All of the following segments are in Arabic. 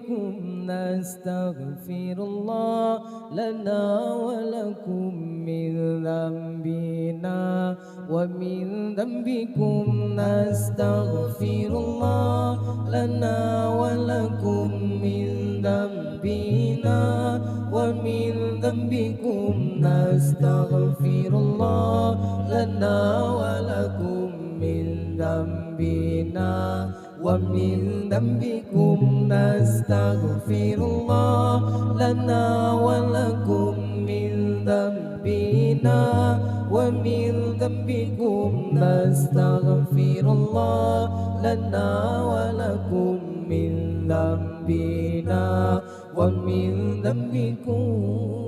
بكم نستغفر الله لنا ولكم من ذنبنا ومن ذنبكم نستغفر الله لنا ولكم من ذنبنا ومن ذنبكم نستغفر الله لنا ولكم من ذنبنا ومن ذنبكم نستغفر الله لنا ولكم من ذنبنا ومن ذنبكم نستغفر الله لنا ولكم من ذنبنا ومن ذنبكم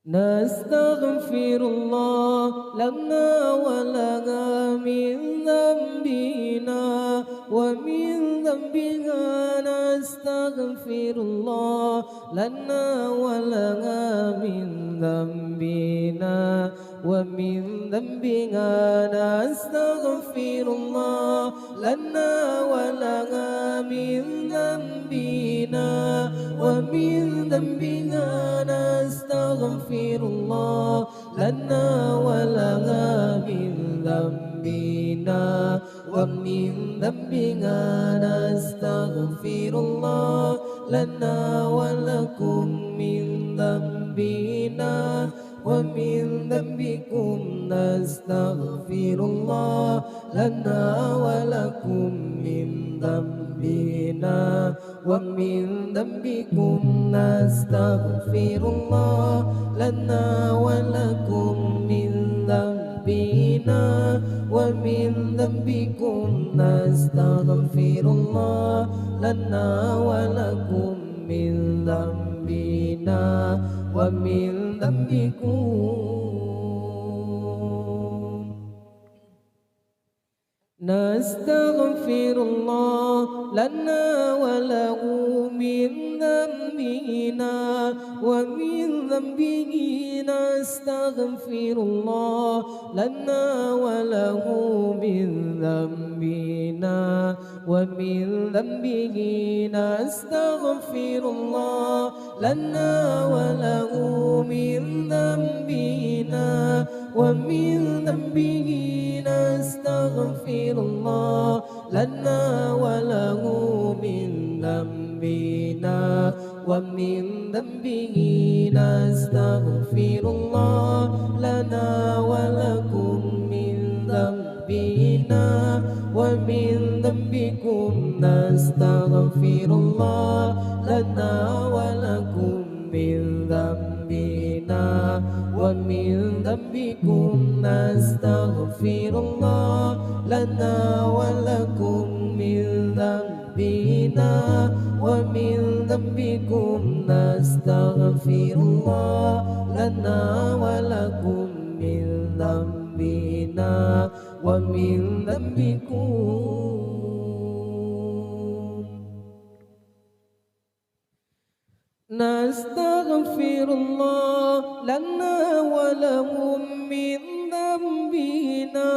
نستغفر الله لنا ولها من ذنبنا ومن ذنبها نستغفر الله لنا ولها من ذنبنا ومن ذنبها نستغفر الله لنا ولها من ذنبنا ومن ذنبها نستغفر الله لنا ولها من ذنبنا ومن ذنبها نستغفر الله لنا ولكم من ذنبنا ومن ذنبكم نستغفر الله لنا ولكم من ذنبنا ومن ذنبكم نستغفر الله لنا ولكم من ذنبنا ومن ذنبكم نستغفر الله لنا ولكم من ذنبنا ومن ذنبكم نستغفر الله لنا وله من ذنبنا ومن ذنبه نستغفر الله لنا وله من ذنبنا ومن ذنبه نستغفر الله لنا وله من ذنبنا ومن ذنبه نستغفر الله لنا وله من ذنبنا ومن ذنبه نستغفر الله لنا ولكم من ذنبنا ومن ذنبكم نستغفر الله لنا ولكم من ذنبنا ومن ذنبكم نستغفر الله لنا ولكم من ذنبنا ومن ذنبكم نستغفر الله لنا ولكم من ذنبنا ومن ذنبكم نستغفر الله لنا ولهم من ذنبنا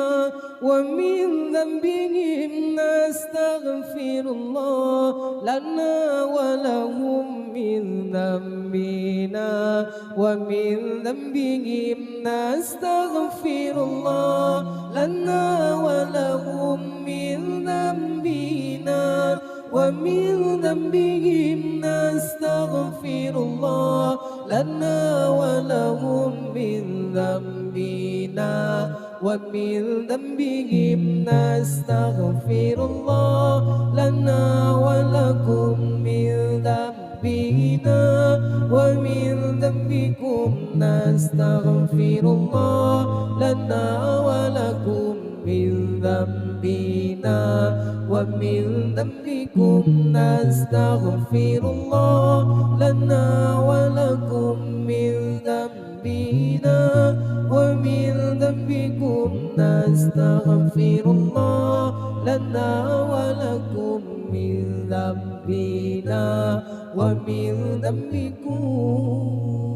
ومن ذنبهم نستغفر الله لنا ولهم من ذنبنا ومن ذنبهم نستغفر الله لنا ولهم من ذنبنا ومن ذنبهم نستغفر الله لنا ولهم من ذنبنا ومن ذنبهم نستغفر الله لنا ولكم من ذنبنا ومن ذنبكم نستغفر الله لنا ولكم من ذنبنا ومن ذنبكم نستغفر الله لنا ولكم من ذنبنا ومن ذنبكم نستغفر الله لنا ولكم من ذنبنا ومن ذنبكم